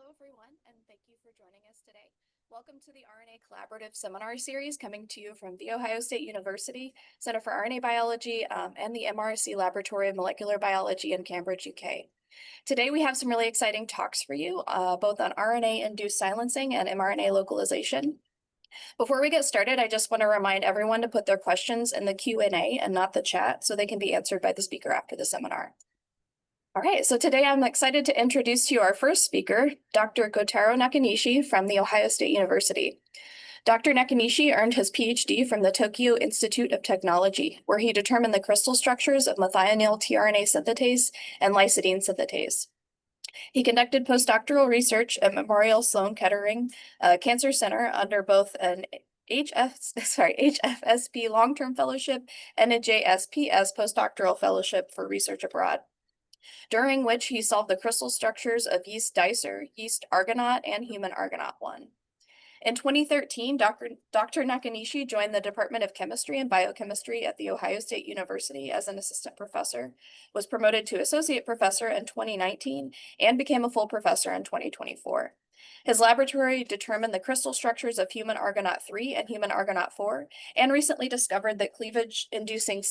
Hello, everyone, and thank you for joining us today. Welcome to the RNA Collaborative Seminar Series coming to you from The Ohio State University Center for RNA Biology and the MRC Laboratory of Molecular Biology in Cambridge, UK. Today, we have some really exciting talks for you, both on RNA-induced silencing and mRNA localization. Before we get started, I just want to remind everyone to put their questions in the Q&A and not the chat so they can be answered by the speaker after the seminar. All right, so today I'm excited to introduce to you our first speaker, Dr. Kotaro Nakanishi from The Ohio State University. Dr. Nakanishi earned his PhD from the Tokyo Institute of Technology, where he determined the crystal structures of methionine tRNA synthetase and lysine synthetase. He conducted postdoctoral research at Memorial Sloan Kettering Cancer Center under both an HFSP long-term fellowship and a JSPS postdoctoral fellowship for research abroad, during which he solved the crystal structures of yeast dicer, yeast argonaut, and human argonaut 1. In 2013, Dr. Nakanishi joined the Department of Chemistry and Biochemistry at The Ohio State University as an assistant professor, was promoted to associate professor in 2019, and became a full professor in 2024. His laboratory determined the crystal structures of human argonaut 3 and human argonaut 4, and recently discovered that cleavage-inducing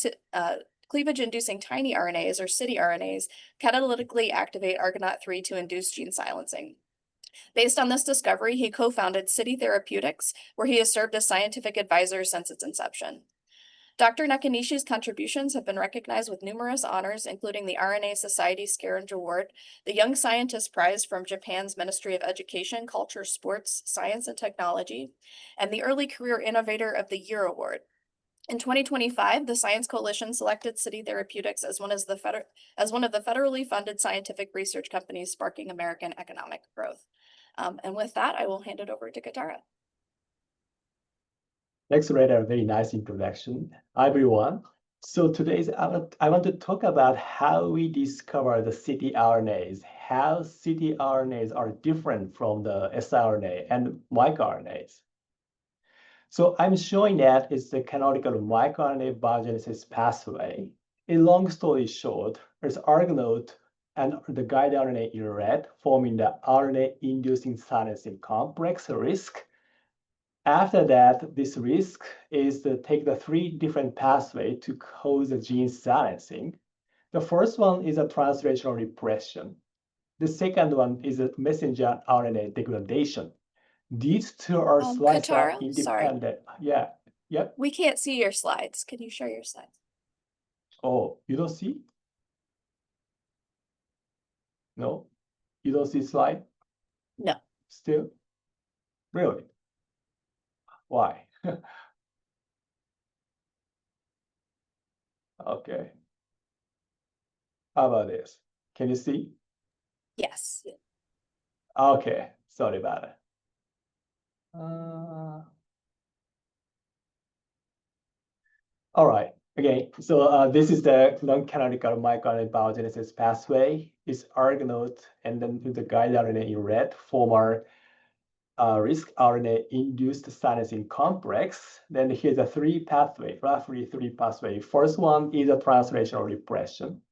tiny RNAs, or cityRNAs, catalytically activate argonaut 3 to induce gene silencing. Based on this discovery, he co-founded City Therapeutics, where he has served as scientific advisor since its inception. Dr. Nakanishi's contributions have been recognized with numerous honors, including the RNA Society Scaringe Award, the Young Scientist Prize from Japan's Ministry of Education, Culture, Sports, Science, and Technology, and the Early Career Innovator of the Year Award. In 2025, the Science Coalition selected City Therapeutics as one of the federally funded scientific research companies sparking American economic growth. And with that, I will hand it over to Kotaro. Thanks, Rene. A very nice introduction. Hi, everyone. So today I want to talk about how we discover the cityRNAs, how cityRNAs are different from the siRNA and microRNAs. So I'm showing that it's the canonical microRNA biogenesis pathway. In long story short, there's argonaut and the guide RNA in red, forming the RNA-inducing silencing complex risk. After that, this risk is to take the 3 different pathways to cause the gene silencing. The first one is a translational repression. The second one is a messenger RNA degradation. These two are slides are independent. Sorry. Yeah. We can't see your slides. Can you share your slides? Oh, you don't see? No? You don't see slide? No. Still? Really? Why? Okay. How about this? Can you see? Yes. Okay, sorry about it. All right. Okay, so this is the non-canonical microRNA biogenesis pathway. It's argonaut and then the guide RNA in red form our risk RNA-induced silencing complex. Then here's a 3 pathway, roughly 3 pathway. First one is a translational repression.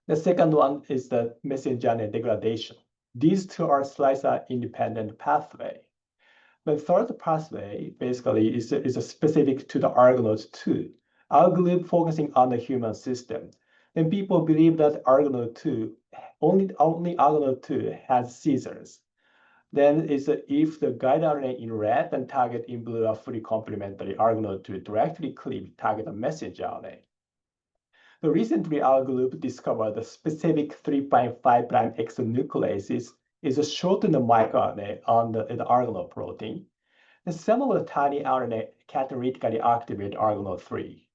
The second one is the messenger RNA degradation. These two are slicer-independent pathway. The third pathway basically is specific to the argonaut 2. Our group focusing on the human system. And people believe that argonaut 2, only argonaut 2 has seizures. Then it's if the guide RNA in red and target in blue are fully complementary, argonaut 2 directly cleave target the messenger RNA. So recently, our group discovered the specific 3'5' exonucleases is a shortened microRNA on the argonaut protein. The similar tiny RNA catalytically activate argonaut 3.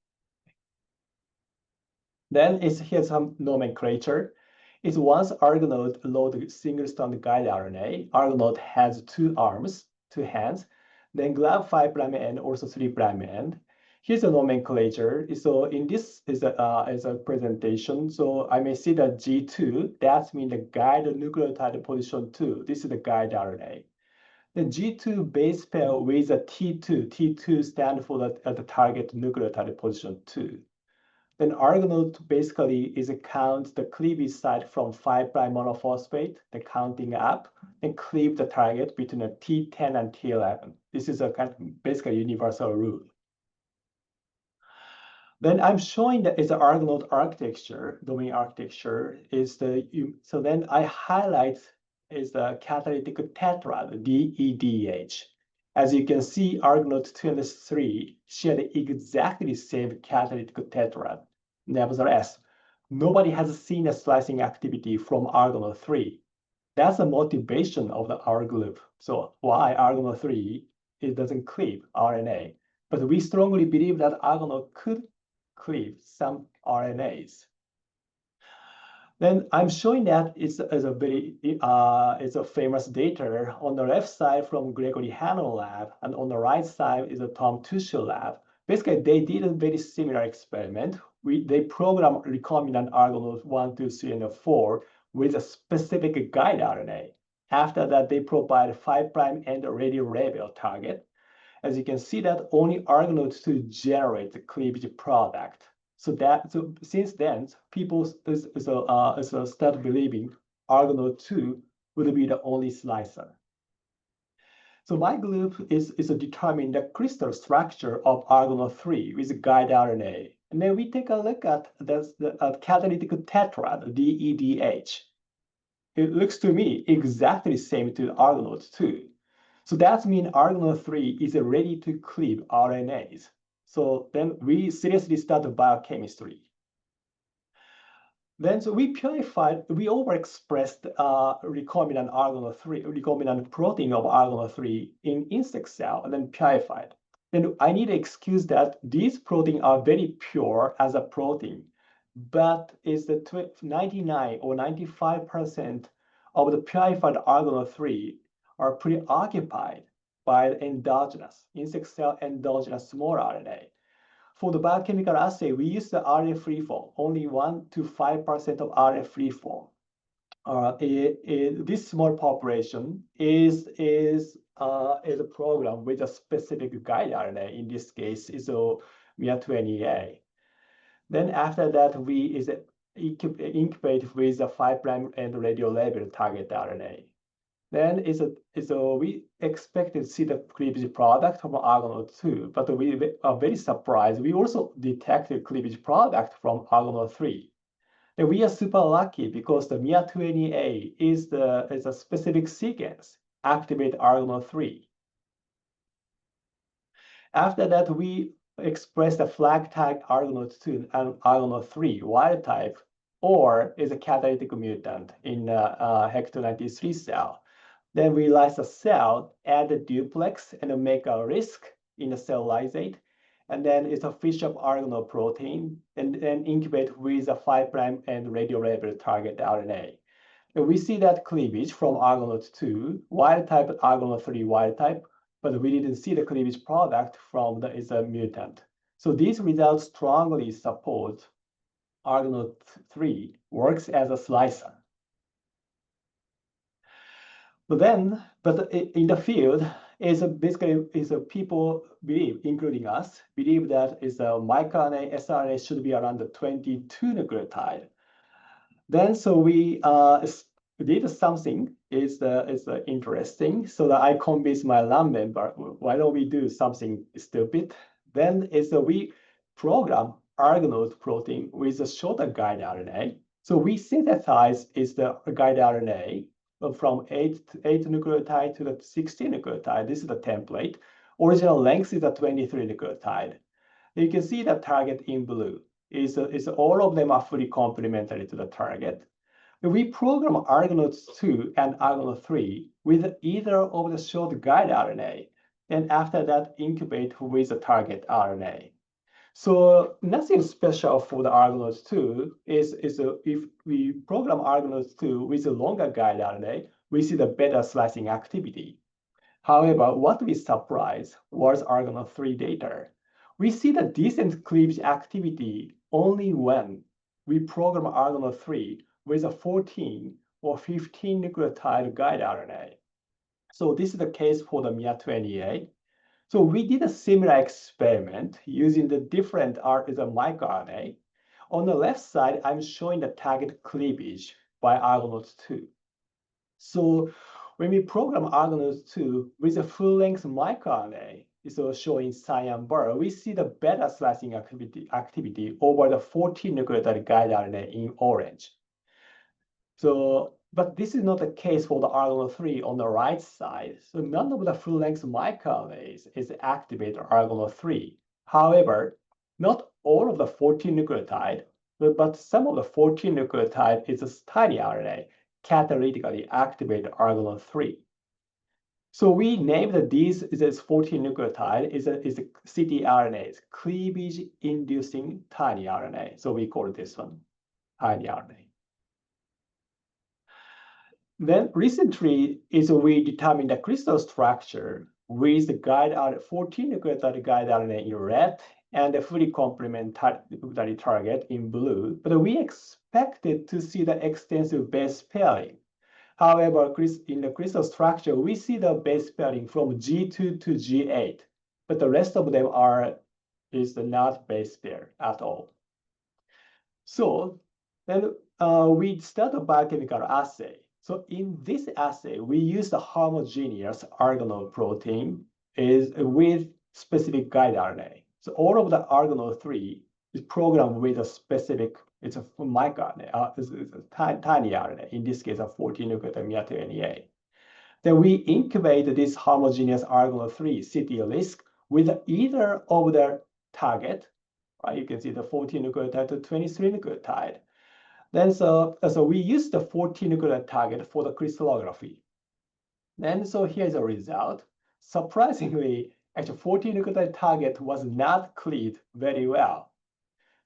Then here's some nomenclature. It's once argonaut load single-strand guide RNA. Argonaut has 2 arms, 2 hands. Then grab 5' end, also 3' end. Here's a nomenclature. So in this is a presentation. So I may see that G2, that means the guide nucleotide position 2. This is the guide RNA. The G2 base pair with a T2. T2 stands for the target nucleotide position 2. Then Argonaut basically is a count the cleavage site from 5' monophosphate, the counting up, and cleave the target between a T10 and T11. This is a kind of basically universal rule. Then I'm showing that it's an Argonaut architecture, domain architecture is so then I highlight is the catalytic tetrad, DEDH. As you can see, Argonaut 2 and 3 share the exactly same catalytic tetrad. Nevertheless, nobody has seen a splicing activity from Argonaut 3. That's the motivation of our group. So why Argonaut 3, it doesn't cleave RNA. But we strongly believe that Argonaut could cleave some RNAs. Then I'm showing that it's a famous data on the left side from Gregory Hannon lab, and on the right side is a Tom Tuchel lab. Basically, they did a very similar experiment. They programmed recombinant Argonaut 1, 2, 3, and 4 with a specific guide RNA. After that, they provide 5' and a radiolabel target. As you can see that only Argonaut 2 generates the cleavage product. So since then, people start believing Argonaut 2 will be the only slicer. So my group is determining the crystal structure of Argonaut 3 with guide RNA. And then we take a look at the catalytic tetrad, DEDH. It looks to me exactly the same to Argonaut 2. So that means Argonaut 3 is ready to cleave RNAs. So then we seriously started biochemistry. Then so we overexpressed recombinant Argonaut 3, recombinant protein of Argonaut 3 in insect cell and then purified. Then I need to excuse that these proteins are very pure as a protein, but is the 99 or 95% of the purified Argonaut 3 are preoccupied by the endogenous, insect cell endogenous small RNA. For the biochemical assay, we use the RNA free form, only 1 to 5% of RNA free form. This small population is a program with a specific guide RNA. In this case, is a MIA20A. Then after that, we incubate with a 5' and radiolabeled target RNA. Then we expect to see the cleavage product from Argonaut 2, but we are very surprised. We also detected cleavage product from Argonaut 3. And we are super lucky because the MIA20A is a specific sequence activate Argonaut 3. After that, we express the flag tag Argonaut 2 and Argonaut 3 wild type, or is a catalytic mutant in HEC293 cell. Then we lyse the cell, add the duplex, and make a risk in the cell lysate. And then it's a fish up Argonaut protein, and then incubate with a 5' and radiolabeled target RNA. And we see that cleavage from Argonaut 2, wild type Argonaut 3 wild type, but we didn't see the cleavage product from the mutant. So these results strongly support Argonaut 3 works as a slicer. But in the field, people believe, including us, believe that microRNA, sRNA should be around the 22 nucleotide. Then so we did something is interesting. So that I convinced my lab member, why don't we do something stupid? Then we program Argonaut protein with a shorter guide RNA. So we synthesize the guide RNA from 8 nucleotide to the 16 nucleotide. This is the template. Original length is a 23 nucleotide. You can see the target in blue. All of them are fully complementary to the target. We program Argonaut 2 and Argonaut 3 with either of the short guide RNA, and after that incubate with the target RNA. So nothing special for the Argonaut 2 is if we program Argonaut 2 with a longer guide RNA, we see the better slicing activity. However, what we surprised was Argonaut 3 data. We see the decent cleavage activity only when we program Argonaut 3 with a 14 or 15 nucleotide guide RNA. So this is the case for the MIA20A. So we did a similar experiment using the different microRNA. On the left side, I'm showing the target cleavage by Argonaut 2. So when we program Argonaut 2 with a full-length microRNA, so showing cyan bar, we see the beta slicing activity over the 14 nucleotide guide RNA in orange. So, but this is not the case for the Argonaut 3 on the right side. So none of the full-length microRNAs is activated Argonaut 3. However, not all of the 14 nucleotide, but some of the 14 nucleotide is a tiny RNA catalytically activate Argonaut 3. So we named these as 14 nucleotide is cityRNAs, cleavage-inducing tiny RNA. So we call this one tiny RNA. Then recently we determined the crystal structure with the guide RNA, 14 nucleotide guide RNA in red and the fully complementary target in blue. But we expected to see the extensive base pairing. However, in the crystal structure, we see the base pairing from G2 to G8, but the rest of them is not base pair at all. So then we start a biochemical assay. So in this assay, we use the homogeneous Argonaut protein with specific guide RNA. So all of the Argonaut 3 is programmed with a specific, it's a microRNA, it's a tiny RNA, in this case, a 14 nucleotide mRNA. Then we incubate this homogeneous Argonaut 3 CT-LISC with either of the target, right? You can see the 14 nucleotide to 23 nucleotide. Then so we use the 14 nucleotide target for the crystallography. Then so here's a result. Surprisingly, actually 14 nucleotide target was not cleaved very well.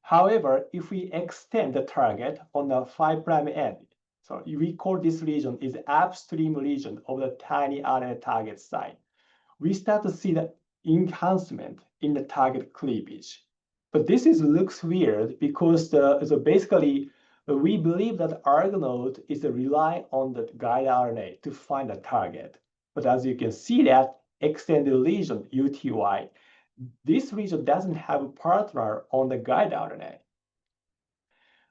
However, if we extend the target on the 5' end, so we call this region is upstream region of the tiny RNA target site, we start to see the enhancement in the target cleavage. But this looks weird because basically we believe that Argonaut is rely on the guide RNA to find the target. But as you can see that extended region, UTY, this region doesn't have a partner on the guide RNA.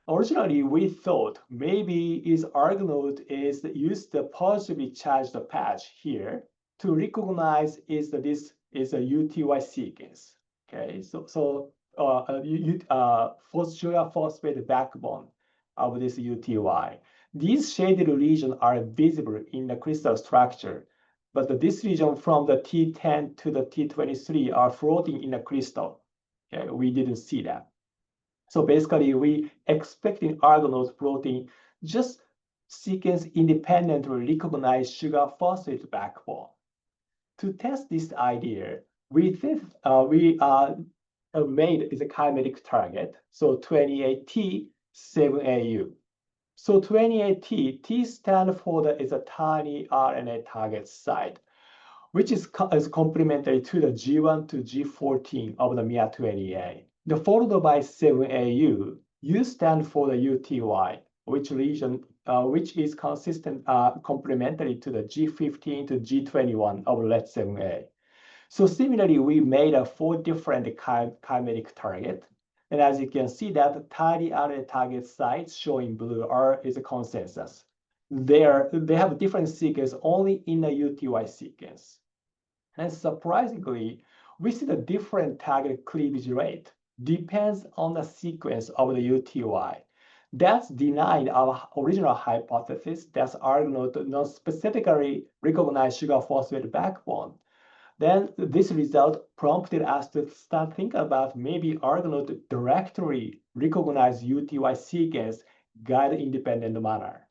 Originally, we thought maybe Argonaut is used the positively charged patch here to recognize this is a UTY sequence. Okay, so sugar phosphate backbone of this UTY. These shaded regions are visible in the crystal structure, but this region from the T10 to the T23 are floating in the crystal. Okay, we didn't see that. So basically, we expecting Argonaut protein just sequence independently recognize sugar phosphate backbone. To test this idea, we made is a chimeric target, so 28T7AU. So 28T, T stands for is a tiny RNA target site, which is complementary to the G1 to G14 of the MIA28. The followed by 7AU, U stand for the UTY, which is consistent complementary to the G15 to G21 of LET7A. So similarly, we made 4 different chimeric target. And as you can see that the tiny RNA target sites shown in blue is a consensus. They have different sequence only in the UTY sequence. And surprisingly, we see the different target cleavage rate depends on the sequence of the UTY. That's denied our original hypothesis that Argonaut not specifically recognize sugar phosphate backbone. Then this result prompted us to start thinking about maybe Argonaut directly recognize UTY sequence guide independent manner.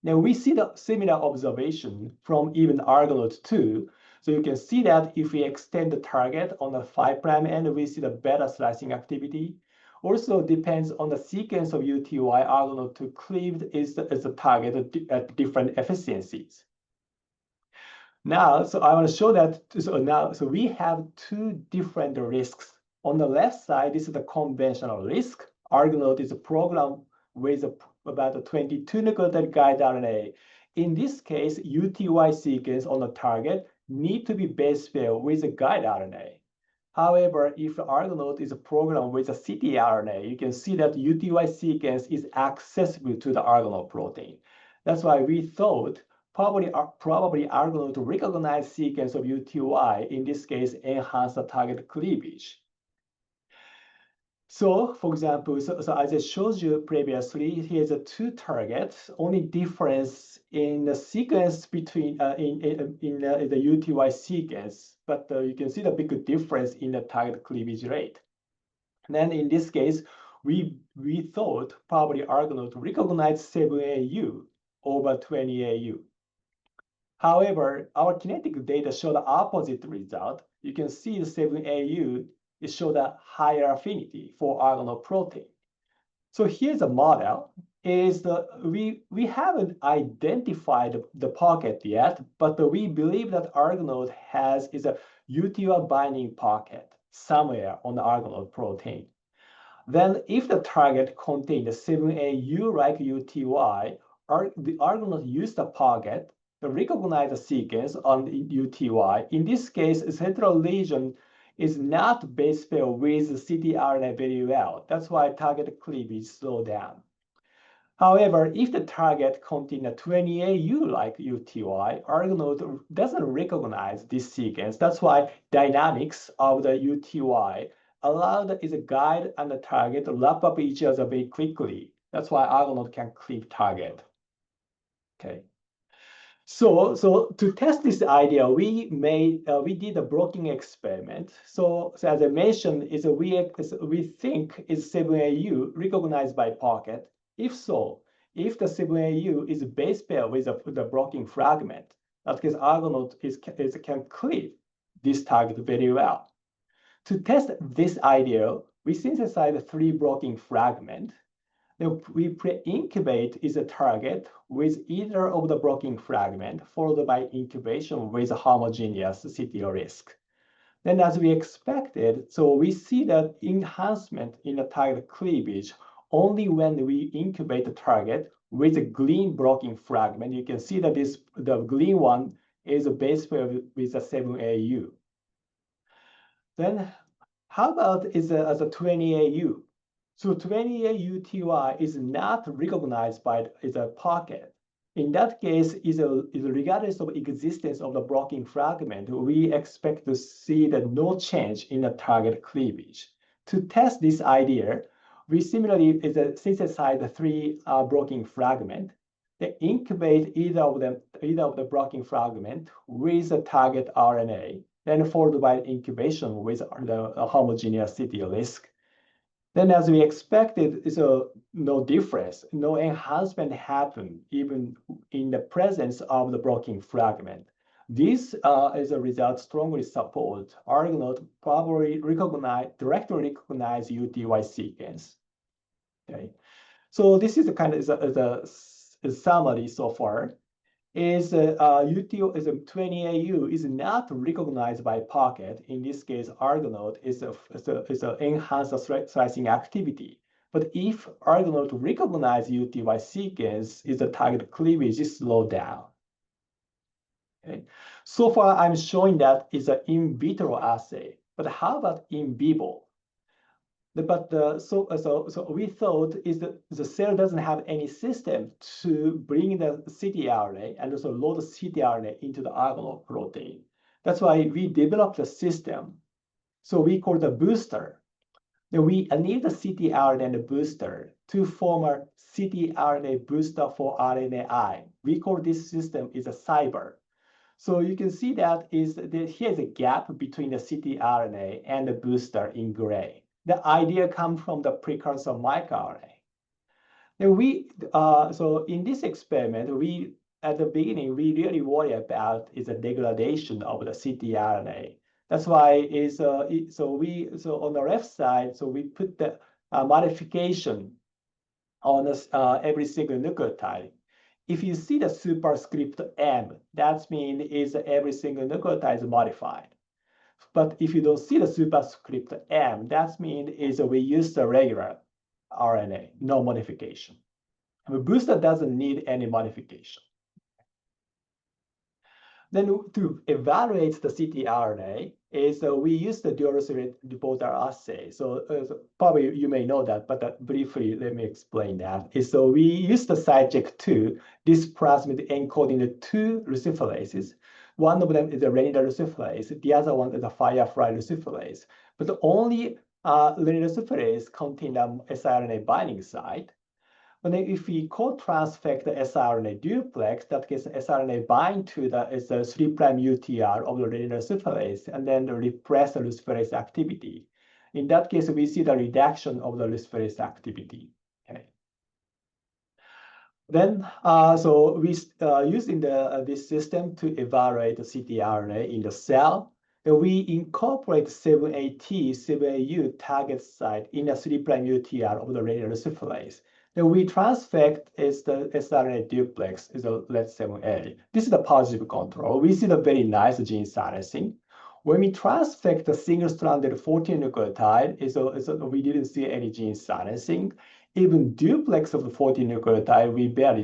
Now we see the similar observation from even Argonaut 2. So you can see that if we extend the target on the 5' end, we see the beta slicing activity. Also depends on the sequence of UTY Argonaut 2 cleaved is the target at different efficiencies. Now, so I want to show that. So we have 2 different risks. On the left side, this is the conventional risk. Argonaut is a program with about a 22 nucleotide guide RNA. In this case, UTY sequence on the target need to be base pair with a guide RNA. However, if the Argonaut is programmed with a cityRNA, you can see that UTY sequence is accessible to the Argonaut protein. That's why we thought probably Argonaut recognized sequence of UTY, in this case, enhance the target cleavage. So, for example, so as I showed you previously, here's a two targets. Only difference in the sequence between the UTY sequence, but you can see the big difference in the target cleavage rate. And then in this case, we thought probably Argonaut recognized 7AU over 20AU. However, our kinetic data show the opposite result. You can see the 7AU it showed a higher affinity for Argonaut protein. So here's a model. We haven't identified the pocket yet, but we believe that Argonaut is a UTY binding pocket somewhere on the Argonaut protein. Then if the target contains the 7AU like UTY, the Argonaut used the pocket to recognize the sequence on the UTY. In this case, central region is not base pair with cityRNA very well. That's why target cleavage slow down. However, if the target contains a 20AU like UTY, Argonaut doesn't recognize this sequence. That's why dynamics of the UTY allow the guide and the target to wrap up each other very quickly. That's why Argonaut can cleave target. Okay. So to test this idea, we did a blocking experiment. So as I mentioned, we think is 7AU recognized by pocket. If so, if the 7AU is base pair with the blocking fragment, that means Argonaut can cleave this target very well. To test this idea, we synthesize 3 blocking fragments. We pre-incubate is a target with either of the blocking fragment, followed by incubation with a homogeneous CTO risk. Then as we expected, so we see that enhancement in the target cleavage only when we incubate the target with a green blocking fragment. You can see that the green one is a base pair with a 7AU. Then how about as a 20AU? So 20AU UTY is not recognized by a pocket. In that case, regardless of existence of the blocking fragment, we expect to see that no change in the target cleavage. To test this idea, we similarly synthesize 3 blocking fragment. They incubate either of the blocking fragment with a target RNA, then followed by incubation with the homogeneous CTO risk. Then as we expected, no difference, no enhancement happened even in the presence of the blocking fragment. This as a result strongly support Argonaut probably directly recognize UTY sequence. Okay, so this is a kind of a summary so far. UTO is a 20AU is not recognized by pocket. In this case, Argonaut is an enhanced slicing activity. But if Argonaut recognize UTY sequence, is the target cleavage is slowed down. Okay. So far, I'm showing that is an in vitro assay. But how about in vivo? So we thought is that the cell doesn't have any system to bring the cityRNA and also load the cityRNA into the Argonaut protein. That's why we developed a system. So we call the booster. Then we need the cityRNA and the booster to form a cityRNA booster for RNAi. We call this system is a cyber. So you can see that here's a gap between the cityRNA and the booster in gray. The idea comes from the precursor microRNA. Then so in this experiment, at the beginning, we really worry about is the degradation of the cityRNA. That's why so on the left side, so we put the modification on every single nucleotide. If you see the superscript M, that means is every single nucleotide is modified. But if you don't see the superscript M, that means we use the regular RNA, no modification. The booster doesn't need any modification. Then to evaluate the cityRNA, is we use the dual thread reporter assay. So probably you may know that, but briefly, let me explain that. So we use the CyJEC2, this plasmid encoding the two luciferases. One of them is a Rene luciferase, the other one is a Firefly luciferase. But only Rene luciferase contain an siRNA binding site. But then if we co-transfect the siRNA duplex, that gets siRNA bind to the 3' UTR of the Rene luciferase and then repress the luciferase activity. In that case, we see the reduction of the luciferase activity. Okay. Then, so we use in this system to evaluate the cityRNA in the cell. And we incorporate 7AT, 7AU target site in a 3' UTR of the Rene luciferase. Then we transfect is the siRNA duplex is a LET7A. This is the positive control. We see the very nice gene silencing. When we transfect the single-stranded 14 nucleotide, we didn't see any gene silencing. Even duplex of the 14 nucleotide, we barely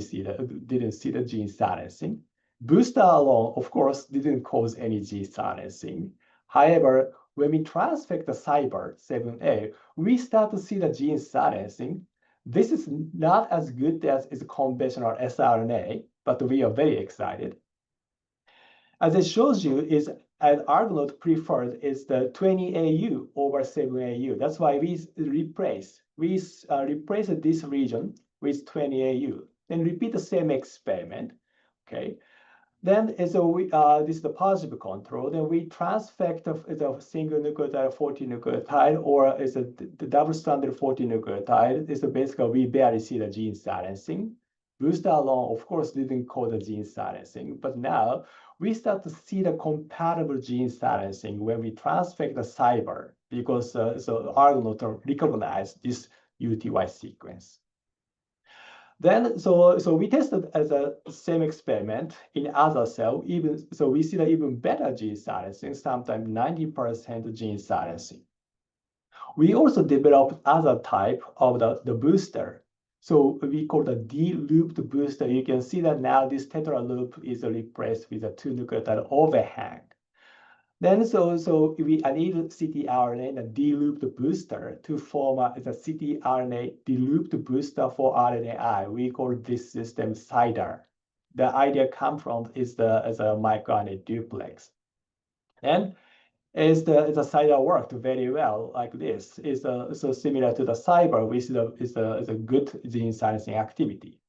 didn't see the gene silencing. Booster alone, of course, didn't cause any gene silencing. However, when we transfect the cyber 7A, we start to see the gene silencing. This is not as good as is conventional siRNA, but we are very excited. As it shows you, is an Argonaut preferred is the 20AU over 7AU. That's why we replace this region with 20AU and repeat the same experiment. Okay. Then this is the positive control. Then we transfect the single nucleotide 14 nucleotide or is the double-stranded 14 nucleotide. It's basically we barely see the gene silencing. Booster alone, of course, didn't cause the gene silencing, but now we start to see the compatible gene silencing when we transfect the cyber because Argonaut recognize this UTY sequence. Then, so we tested as a same experiment in other cell, so we see the even better gene silencing, sometimes 90% gene silencing. We also developed other type of the booster. So we call the D-looped booster. You can see that now this tetra loop is replaced with a 2 nucleotide overhang. Then we need cityRNA and a D-looped booster to form the cityRNA D-looped booster for RNAi. We call this system CIDR. The idea comes from is the microRNA duplex. And the CIDR worked very well like this. It's so similar to the cyber, which is a good gene silencing activity.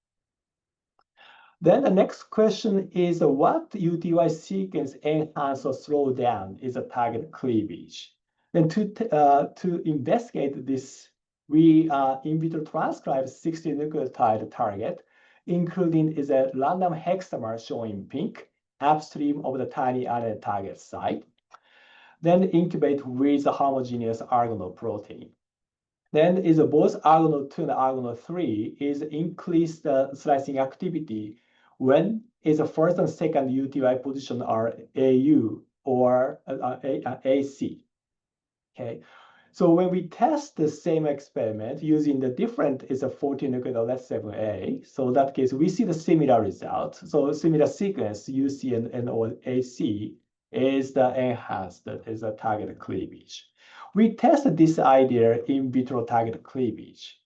Then the next question is what UTY sequence enhance or slow down is a target cleavage. Then to investigate this, we in vitro transcribe 60 nucleotide target, including is a random hexamer shown in pink, upstream of the tiny RNA target site. Then incubate with a homogeneous Argonaut protein. Then is both Argonaut 2 and Argonaut 3 is increased slicing activity when is the first and second UTY position are AU or AC. Okay, so when we test the same experiment using the different is a 14 nucleotide LET7A, so in that case we see the similar result. So similar sequence UC and or AC is the enhanced is a target cleavage. We tested this idea in vitro target cleavage.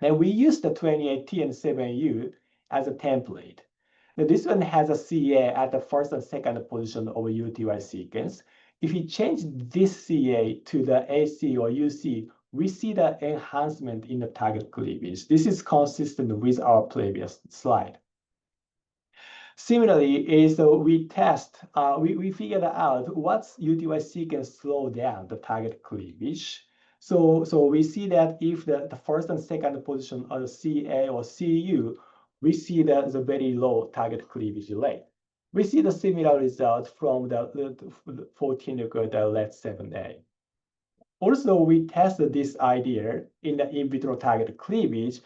And we used the 28T and 7U as a template. Now this one has a CA at the first and second position of a UTY sequence. If you change this CA to the AC or UC, we see the enhancement in the target cleavage. This is consistent with our previous slide. Similarly, is we test, we figured out what's UTY sequence slow down the target cleavage. So we see that if the first and second position are the CA or CU, we see that the very low target cleavage rate. We see the similar result from the 14 nucleotide LET7A. Also, we tested this idea in the in vitro target cleavage.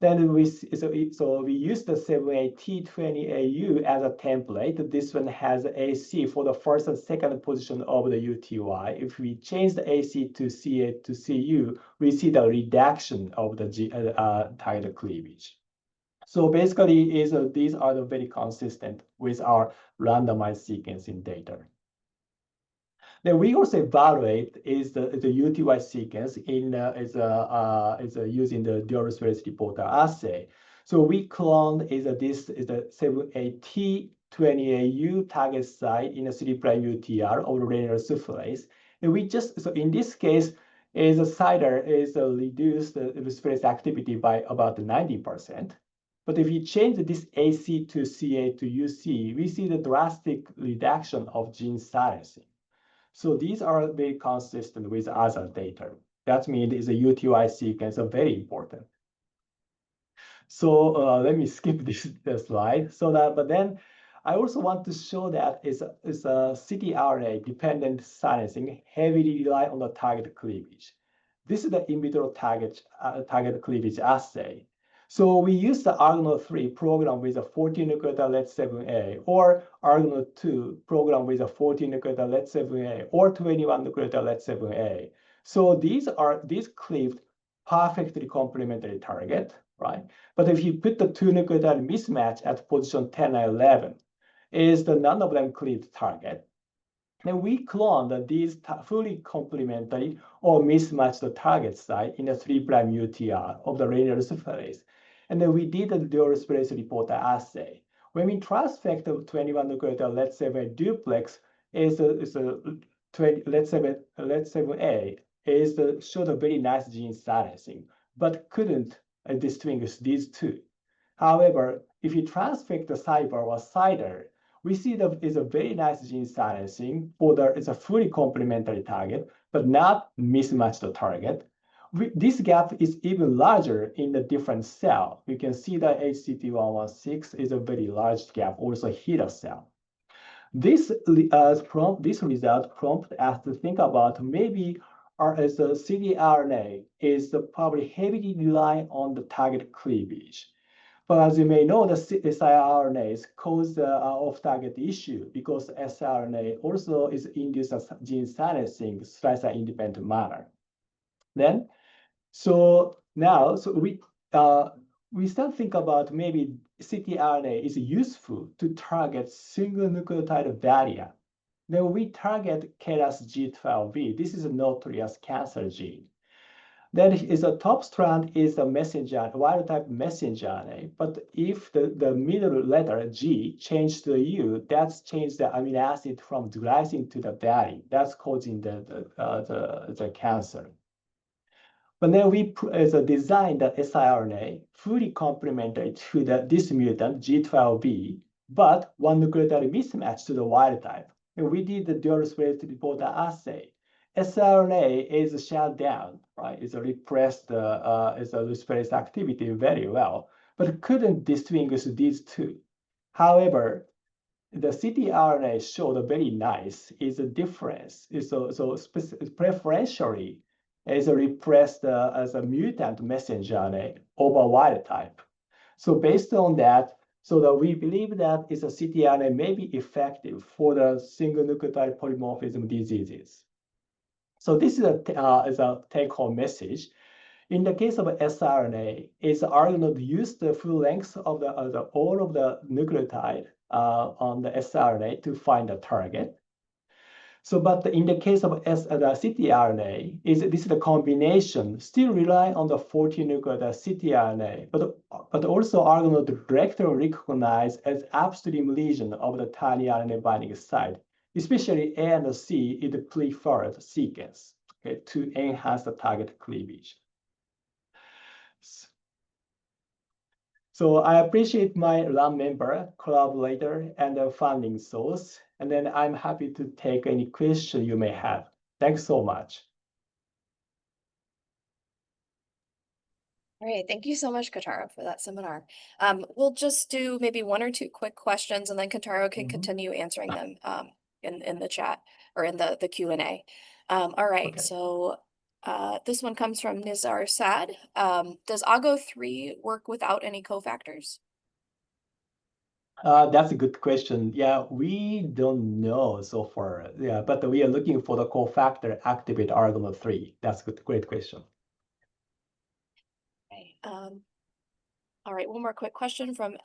Then we use the 7A-T20AU as a template. This one has AC for the first and second position of the UTY. If we change the AC to CA to CU, we see the reduction of the target cleavage. So basically, these are very consistent with our randomized sequencing data. Then we also evaluate is the UTY sequence in using the dual space reporter assay. So we clone this is the 7AT28U target site in a 3' UTR of the Rene Arvola. And we just so in this case is a CIDR is a reduced space activity by about 90%. But if you change this AC to CA to UC, we see the drastic reduction of gene silencing. So these are very consistent with other data. That means the UTY sequence are very important. So let me skip this slide. But then I also want to show that it's a cityRNA dependent silencing heavily rely on the target cleavage. This is the in vitro target cleavage assay. So we use the Argonaut-3 program with a 14 nucleotide LET7A, or Argonaut-2 program with a 14 nucleotide LET7A, or 21 nucleotide LET7A. So these cleaved perfectly complementary target, right? But if you put the two nucleotide mismatch at position 10 and 11, none of them cleaved target. Then we cloned these fully complementary or mismatched target site in a 3' UTR of the Rene Arvola. And then we did the dual space reporter assay. When we transfect the 21 nucleotide LET7 duplex LET7A showed a very nice gene silencing, but couldn't distinguish these two. However, if you transfect the CIBER or CIDR, we see that is a very nice gene silencing for it's a fully complementary target, but not mismatched target. This gap is even larger in the different cell. You can see that HCT116 is a very large gap, also HeLa cell. This result prompted us to think about maybe as a cityRNA is probably heavily relying on the target cleavage. But as you may know, the siRNAs cause the off-target issue because siRNA also is induced as gene silencing slicer-independent manner. Then, we start think about maybe cityRNA is useful to target single nucleotide variant. Then we target KRAS G12V. This is a notorious cancer gene. Then is a top strand is the messenger, wild type messenger RNA. But if the middle letter G changed to U, that's changed the amino acid from glycine to the valine. That's causing the cancer. But then we designed the siRNA fully complementary to this mutant G12V, but one nucleotide mismatch to the wild type. And we did the dual space reporter assay. siRNA is shut down, right? It's repressed the space activity very well, but couldn't distinguish these two. However, the cityRNA showed a very nice is a difference. Preferentially is repressed as a mutant messenger RNA over wild type. So based on that, we believe that is a cityRNA may be effective for the single nucleotide polymorphism diseases. So this is a take-home message. In the case of siRNA, is Argonaut use the full length of all of the nucleotide on the siRNA to find a target. But in the case of the cityRNA, this is the combination still rely on the 14 nucleotide cityRNA, but also Argonaut directly recognized as upstream lesion of the tiny RNA binding site. Especially A and C is the preferred sequence, okay, to enhance the target cleavage. So I appreciate my lab member, collaborator, and the funding source. And then I'm happy to take any question you may have. Thanks so much. All right, thank you so much, Kotaro, for that seminar. We'll just do maybe one or two quick questions, and then Kotaro can continue answering them in the chat or in the Q&A. All right, okay. So this one comes from Nizar Sad. Does AGO3 work without any cofactors? That's a good question. Yeah, we don't know so far. Yeah, but we are looking for the cofactor activate Argonaut-3. That's a great question. Okay. All right, one more quick question from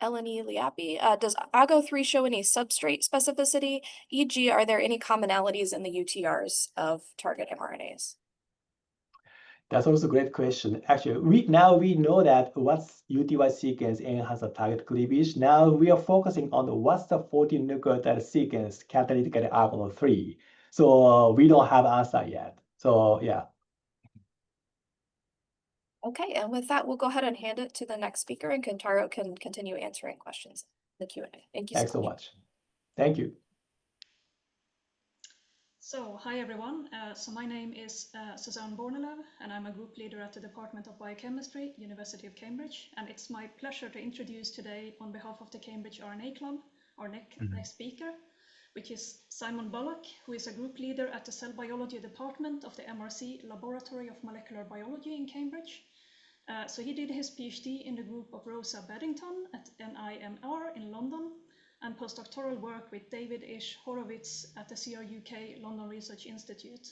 Eleni Liapi. Does AGO3 show any substrate specificity? E.g., are there any commonalities in the UTRs of target mRNAs? That's also a great question. Actually, we know that what's UTY sequence and has a target cleavage. Now we are focusing on what's the 14 nucleotide sequence catalytic at AGO3. So we don't have answer yet. So yeah. Okay, and with that, we'll go ahead and hand it to the next speaker, and Kotaro can continue answering questions in the Q&A. Thank you Thanks so much. Thank you. So, hi everyone. So my name is Susanne Bornelöv, and I'm a group leader at the Department of Biochemistry, University of Cambridge. And it's my pleasure to introduce today, on behalf of the Cambridge RNA Club, our next speaker, which is Simon Bullock, who is a group leader at the Cell Biology Department of the MRC Laboratory of Molecular Biology in Cambridge. So he did his PhD in the group of Rosa Beddington at NIMR in London, and postdoctoral work with David Ish Horowitz at the CRUK London Research Institute.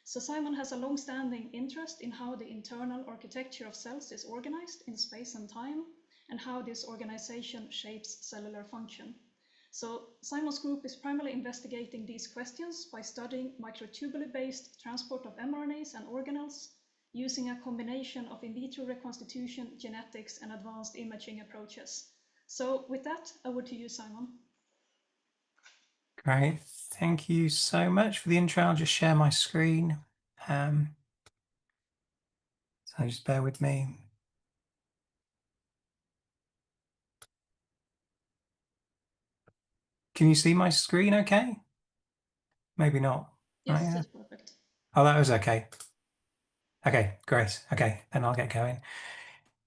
So Simon has a long-standing interest in how the internal architecture of cells is organized in space and time, and how this organization shapes cellular function. So Simon's group is primarily investigating these questions by studying microtubule-based transport of mRNAs and organelles, using a combination of in vitro reconstitution, genetics, and advanced imaging approaches. So with that, over to you, Simon. Great. Thank you so much for the intro. I'll just share my screen. So just bear with me. Can you see my screen okay? Maybe not. Yes, yeah. that's perfect. Oh, that was okay. Okay, great. Okay, then I'll get going.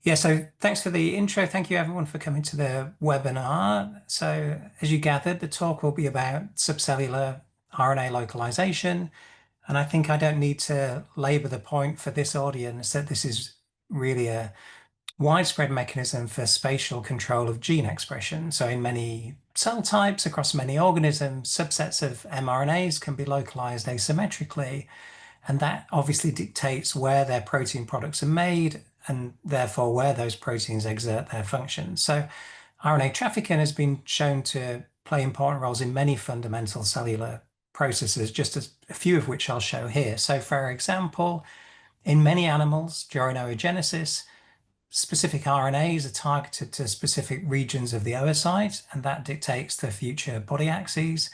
Yeah, so thanks for the intro. Thank you everyone for coming to the webinar. So as you gathered, the talk will be about subcellular RNA localization. And I think I don't need to labor the point for this audience that this is really a widespread mechanism for spatial control of gene expression. So in many cell types across many organisms, subsets of mRNAs can be localized asymmetrically. And that obviously dictates where their protein products are made and therefore where those proteins exert their function. So RNA trafficking has been shown to play important roles in many fundamental cellular processes, just a few of which I'll show here. So for example, in many animals during oogenesis, specific RNAs are targeted to specific regions of the oocyte, and that dictates the future body axes.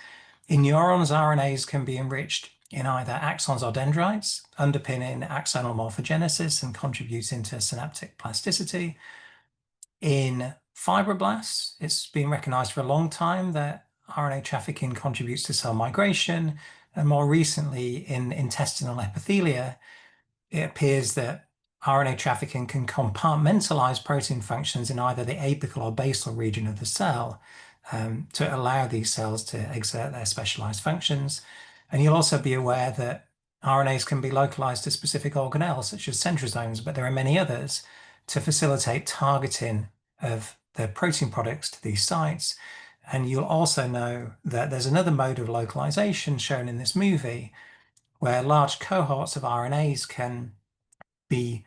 In neurons, RNAs can be enriched in either axons or dendrites, underpinning axonal morphogenesis and contributing to synaptic plasticity. In fibroblasts, it's been recognized for a long time that RNA trafficking contributes to cell migration, and more recently in intestinal epithelia, it appears that RNA trafficking can compartmentalize protein functions in either the apical or basal region of the cell to allow these cells to exert their specialized functions. And you'll also be aware that RNAs can be localized to specific organelles, such as centrosomes, but there are many others to facilitate targeting of the protein products to these sites. And you'll also know that there's another mode of localization shown in this movie, where large cohorts of RNAs can be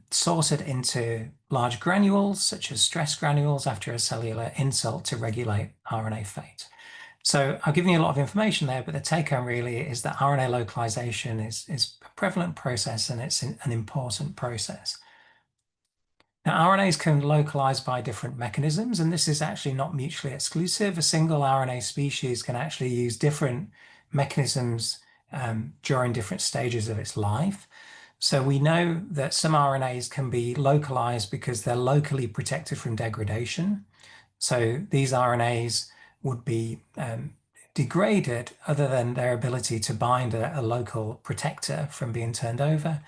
sorted into large granules, such as stress granules after a cellular insult to regulate RNA fate. So I've given you a lot of information there, but the take home really is that RNA localization is a prevalent process and it's an important process. Now, RNAs can localize by different mechanisms, and this is actually not mutually exclusive. A single RNA species can actually use different mechanisms during different stages of its life. So we know that some RNAs can be localized because they're locally protected from degradation. So these RNAs would be degraded other than their ability to bind a local protector from being turned over.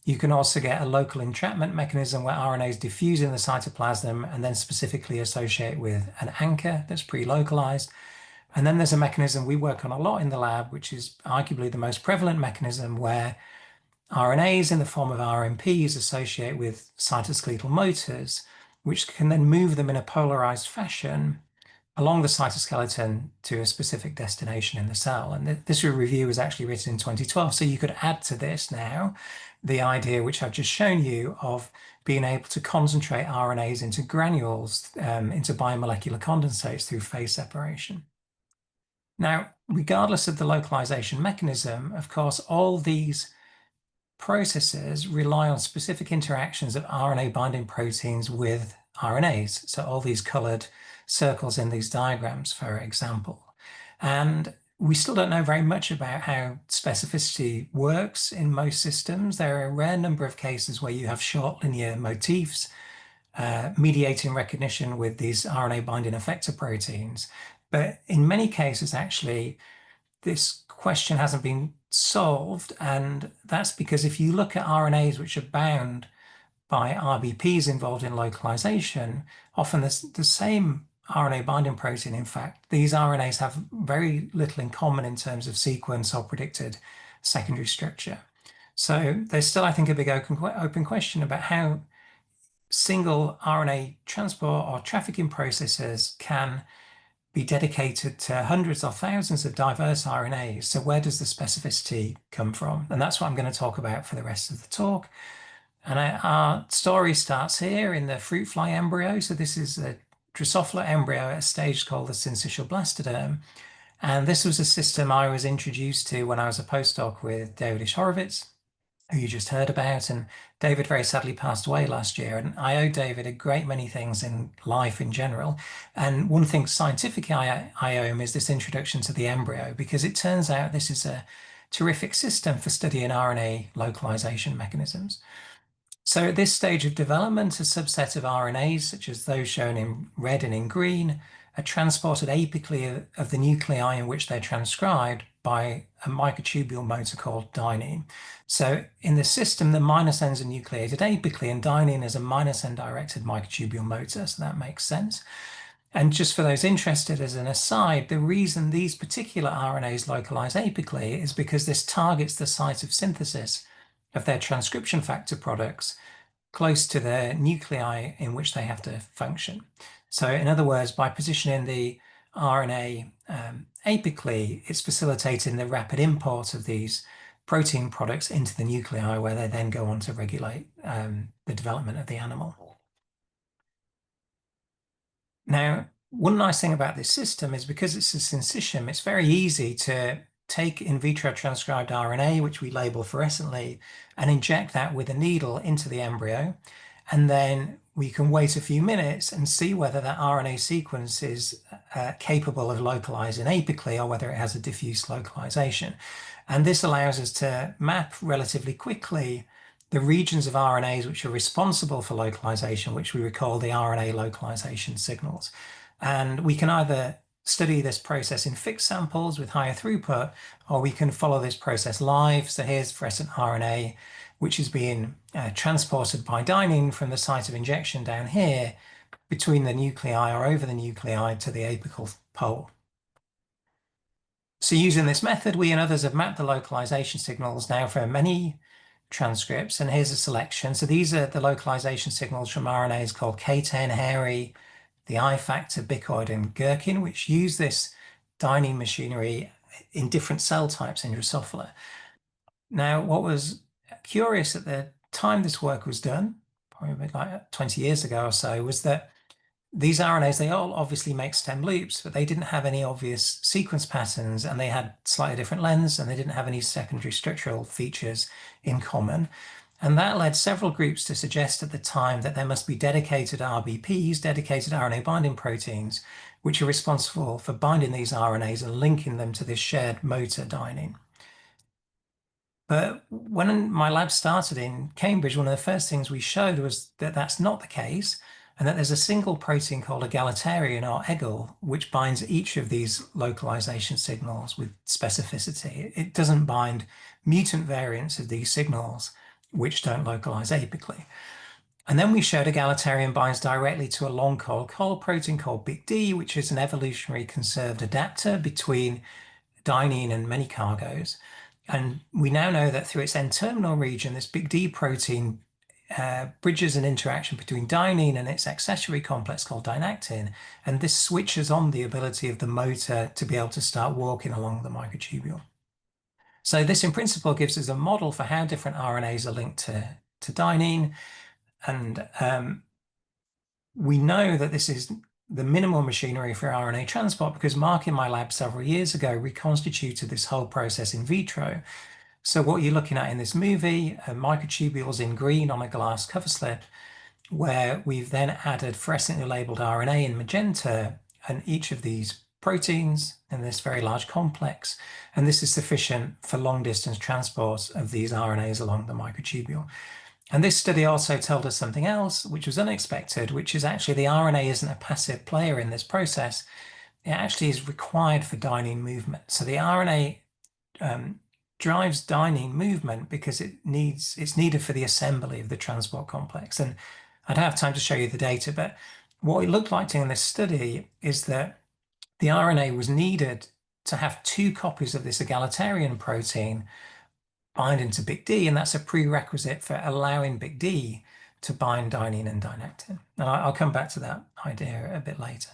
You can also get a local entrapment mechanism where RNAs diffuse in the cytoplasm and then specifically associate with an anchor that's pre-localized. And then there's a mechanism we work on a lot in the lab, which is arguably the most prevalent mechanism, where RNAs in the form of RMPs associate with cytoskeletal motors, which can then move them in a polarized fashion along the cytoskeleton to a specific destination in the cell. And this review was actually written in 2012. So you could add to this now the idea, which I've just shown you, of being able to concentrate RNAs into granules, into biomolecular condensates through phase separation. Now, regardless of the localization mechanism, of course, all these processes rely on specific interactions of RNA binding proteins with RNAs. So all these colored circles in these diagrams, for example. And we still don't know very much about how specificity works in most systems. There are a rare number of cases where you have short linear motifs mediating recognition with these RNA binding effector proteins. But in many cases, actually, this question hasn't been solved. And that's because if you look at RNAs which are bound by RBPs involved in localization, often the same RNA binding protein, in fact, these RNAs have very little in common in terms of sequence or predicted secondary structure. So there's still, I think, a big open question about how single RNA transport or trafficking processes can be dedicated to hundreds or thousands of diverse RNAs. So where does the specificity come from? And that's what I'm going to talk about for the rest of the talk. And our story starts here in the fruit fly embryo. So this is a Drosophila embryo at a stage called the syncytial blastoderm. And this was a system I was introduced to when I was a postdoc with David Horowitz, who you just heard about. And David very sadly passed away last year. And I owe David a great many things in life in general. And one thing scientifically I owe him is this introduction to the embryo, because it turns out this is a terrific system for studying RNA localization mechanisms. So at this stage of development, a subset of RNAs, such as those shown in red and in green, are transported apically of the nuclei in which they're transcribed by a microtubule motor called dynein. So in the system, the minus ends are nucleated apically, and dynein is a minus end directed microtubule motor, so that makes sense. And just for those interested, as an aside, the reason these particular RNAs localize apically is because this targets the site of synthesis of their transcription factor products close to the nuclei in which they have to function. So in other words, by positioning the RNA apically, it's facilitating the rapid import of these protein products into the nuclei, where they then go on to regulate the development of the animal. Now, one nice thing about this system is because it's a syncytium, it's very easy to take in vitro transcribed RNA, which we label fluorescently, and inject that with a needle into the embryo. And then we can wait a few minutes and see whether that RNA sequence is capable of localizing apically or whether it has a diffuse localization. And this allows us to map relatively quickly the regions of RNAs which are responsible for localization, which we call the RNA localization signals. And we can either study this process in fixed samples with higher throughput, or we can follow this process live. So here's fluorescent RNA, which is being transported by dynein from the site of injection down here between the nuclei or over the nuclei to the apical pole. So using this method, we and others have mapped the localization signals now for many transcripts, and here's a selection. So these are the localization signals from RNAs called K10, hairy, the I factor, bicoid, and gherkin, which use this dynein machinery in different cell types in Drosophila. Now, what was curious at the time this work was done, probably like 20 years ago or so, was that these RNAs, they all obviously make stem loops, but they didn't have any obvious sequence patterns, and they had slightly different lengths, and they didn't have any secondary structural features in common. And that led several groups to suggest at the time that there must be dedicated RBPs, dedicated RNA binding proteins, which are responsible for binding these RNAs and linking them to this shared motor dynein. But when my lab started in Cambridge, one of the first things we showed was that that's not the case, and that there's a single protein called egalitarian or EGAL, which binds each of these localization signals with specificity. It doesn't bind mutant variants of these signals, which don't localize apically. And then we showed egalitarian binds directly to a long col protein called Big D, which is an evolutionary conserved adapter between dynein and many cargos. And we now know that through its N-terminal region, this Big D protein bridges an interaction between dynein and its accessory complex called dynactin, and this switches on the ability of the motor to be able to start walking along the microtubule. So this in principle gives us a model for how different RNAs are linked to dynein, and we know that this is the minimal machinery for RNA transport because Mark in my lab several years ago reconstituted this whole process in vitro. So what you're looking at in this movie, microtubules in green on a glass cover slip, where we've then added fluorescently labeled RNA in magenta and each of these proteins in this very large complex. And this is sufficient for long distance transport of these RNAs along the microtubule. And this study also told us something else, which was unexpected, which is actually the RNA isn't a passive player in this process. It actually is required for dynein movement. So the RNA drives dynein movement because it's needed for the assembly of the transport complex. And I don't have time to show you the data, but what it looked like in this study is that the RNA was needed to have 2 copies of this egalitarian protein bind into big D, and that's a prerequisite for allowing big D to bind dynein and dynactin. And I'll come back to that idea a bit later.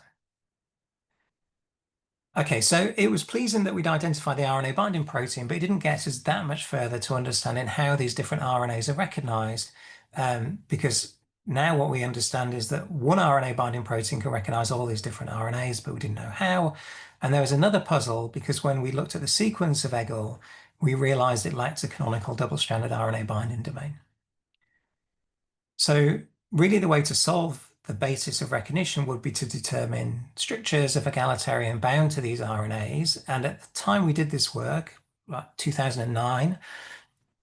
Okay, so it was pleasing that we'd identified the RNA binding protein, but it didn't get us that much further to understanding how these different RNAs are recognized, because now what we understand is that one RNA binding protein can recognize all these different RNAs, but we didn't know how. And there was another puzzle because when we looked at the sequence of EGL, we realized it lacked a canonical double-stranded RNA binding domain. So really the way to solve the basis of recognition would be to determine strictures of egalitarian bound to these RNAs. And at the time we did this work, like 2009,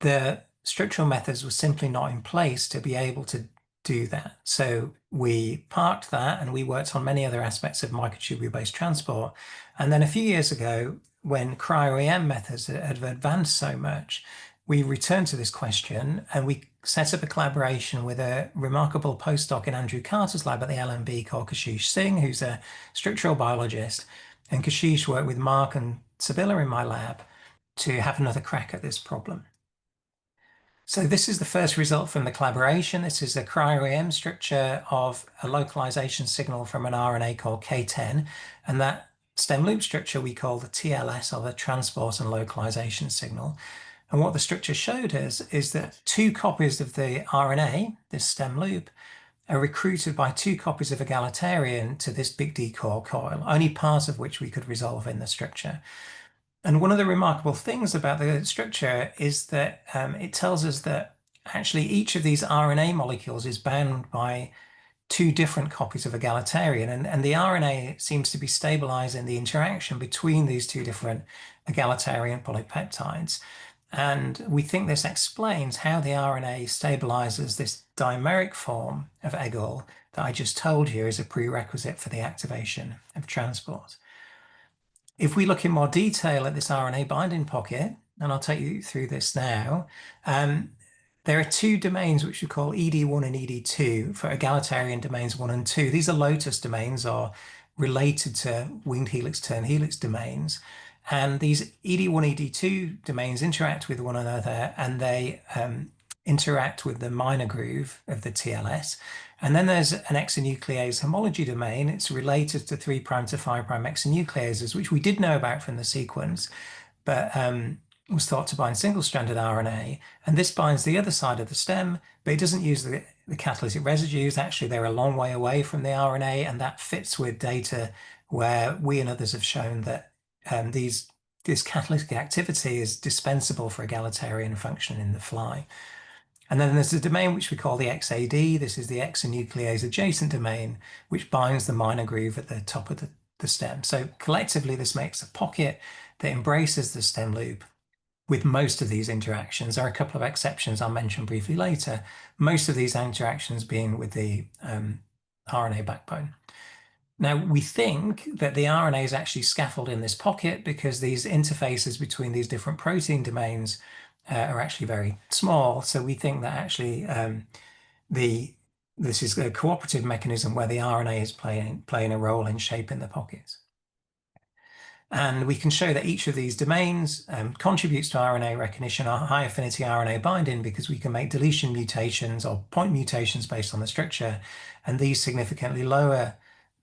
the structural methods were simply not in place to be able to do that. So we parked that and we worked on many other aspects of microtubule-based transport. And then a few years ago, when cryo-EM methods had advanced so much, we returned to this question and we set up a collaboration with a remarkable postdoc in Andrew Carter's lab at the LMB called Singh, who's a structural biologist. And Kashish worked with Mark and Sibylla in my lab to have another crack at this problem. So this is the first result from the collaboration. This is a cryo-EM structure of a localization signal from an RNA called K10. And that stem loop structure we call the TLS, or the transport and localization signal. And what the structure showed us is that 2 copies of the RNA, this stem loop, are recruited by 2 copies of egalitarian to this big D core coil, only part of which we could resolve in the structure. And one of the remarkable things about the structure is that it tells us that actually each of these RNA molecules is bound by 2 different copies of egalitarian, and the RNA seems to be stabilizing the interaction between these 2 different egalitarian polypeptides. And we think this explains how the RNA stabilizes this dimeric form of EGL that I just told you is a prerequisite for the activation of transport. If we look in more detail at this RNA binding pocket, and I'll take you through this now, there are 2 domains which we call ED1 and ED2 for egalitarian domains 1 and 2. These are lotus domains or related to winged helix, turn helix domains. And these ED1, ED2 domains interact with one another and they interact with the minor groove of the TLS. And then there's an exonuclease homology domain. It's related to 3' to 5' exonucleases, which we did know about from the sequence, but was thought to bind single-stranded RNA. And this binds the other side of the stem, but it doesn't use the catalytic residues. Actually, they're a long way away from the RNA, and that fits with data where we and others have shown that this catalytic activity is dispensable for egalitarian function in the fly. And then there's a domain which we call the XAD. This is the exonuclease adjacent domain, which binds the minor groove at the top of the stem. So collectively, this makes a pocket that embraces the stem loop with most of these interactions. There are a couple of exceptions I'll mention briefly later, most of these interactions being with the RNA backbone. Now, we think that the RNA is actually scaffolded in this pocket because these interfaces between these different protein domains are actually very small. So we think that actually this is a cooperative mechanism where the RNA is playing a role in shaping the pockets. And we can show that each of these domains contributes to RNA recognition or high affinity RNA binding, because we can make deletion mutations or point mutations based on the structure. And these significantly lower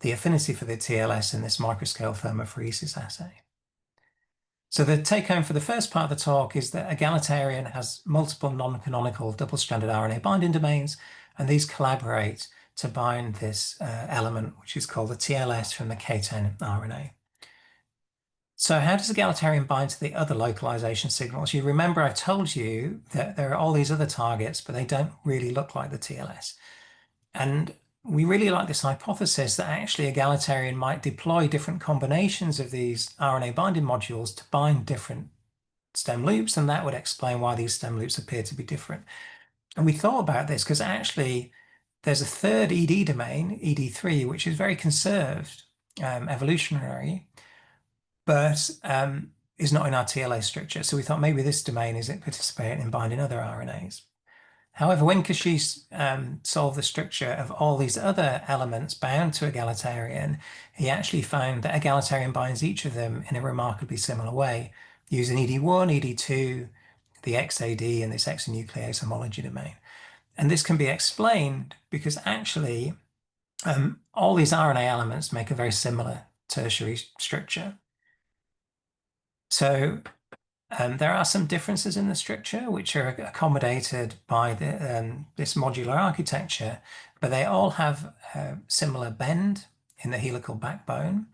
the affinity for the TLS in this microscale thermophoresis assay. So the take home for the first part of the talk is that egalitarian has multiple non-canonical double-stranded RNA binding domains, and these collaborate to bind this element, which is called the TLS from the K10 RNA. So how does egalitarian bind to the other localization signals? You remember I told you that there are all these other targets, but they don't really look like the TLS. And we really like this hypothesis that actually egalitarian might deploy different combinations of these RNA binding modules to bind different stem loops, and that would explain why these stem loops appear to be different. And we thought about this because actually there's a third ED domain, ED3, which is very conserved, evolutionary, but is not in our TLA structure. So we thought maybe this domain is participating in binding other RNAs. However, when Kashish solved the structure of all these other elements bound to egalitarian, he actually found that egalitarian binds each of them in a remarkably similar way, using ED1, ED2, the XAD, and this exonuclease homology domain. And this can be explained because actually all these RNA elements make a very similar tertiary structure. So there are some differences in the structure which are accommodated by this modular architecture, but they all have a similar bend in the helical backbone,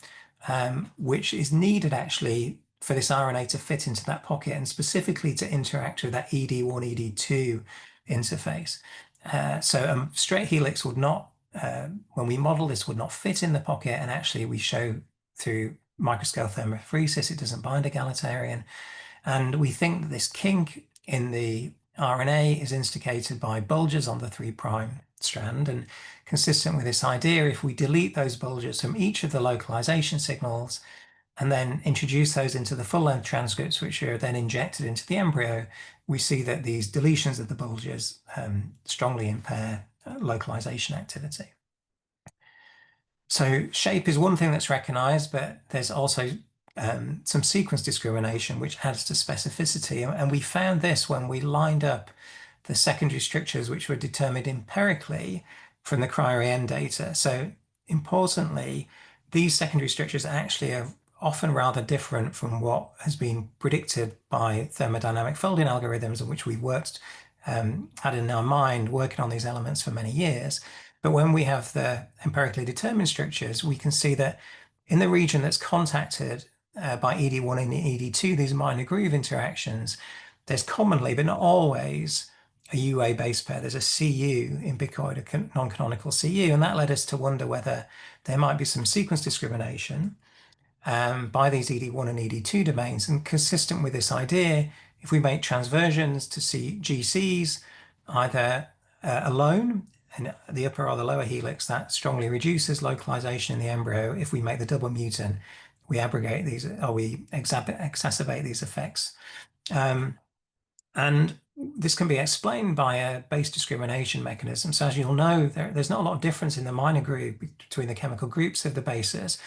which is needed actually for this RNA to fit into that pocket and specifically to interact with that ED1, ED2 interface. So a straight helix would not, when we model this, would not fit in the pocket, and actually we show through microscale thermophoresis it doesn't bind egalitarian. And we think that this kink in the RNA is instigated by bulges on the 3' strand. And consistent with this idea, if we delete those bulges from each of the localization signals and then introduce those into the full-length transcripts, which are then injected into the embryo, we see that these deletions of the bulges strongly impair localization activity. So shape is one thing that's recognized, but there's also some sequence discrimination which adds to specificity. And we found this when we lined up the secondary structures which were determined empirically from the cryo-EN data. So importantly, these secondary structures actually are often rather different from what has been predicted by thermodynamic folding algorithms, in which we've worked, had in our mind working on these elements for many years. But when we have the empirically determined structures, we can see that in the region that's contacted by ED1 and ED2, these minor groove interactions, there's commonly, but not always, a UA base pair. There's a CU in bicoid, a non-canonical CU, and that led us to wonder whether there might be some sequence discrimination by these ED1 and ED2 domains. And consistent with this idea, if we make transversions to see GCs, either alone in the upper or the lower helix, that strongly reduces localization in the embryo. If we make the double mutant, we abrogate these, or we exacerbate these effects. And this can be explained by a base discrimination mechanism. So as you'll know, there's not a lot of difference in the minor groove between the chemical groups of the bases,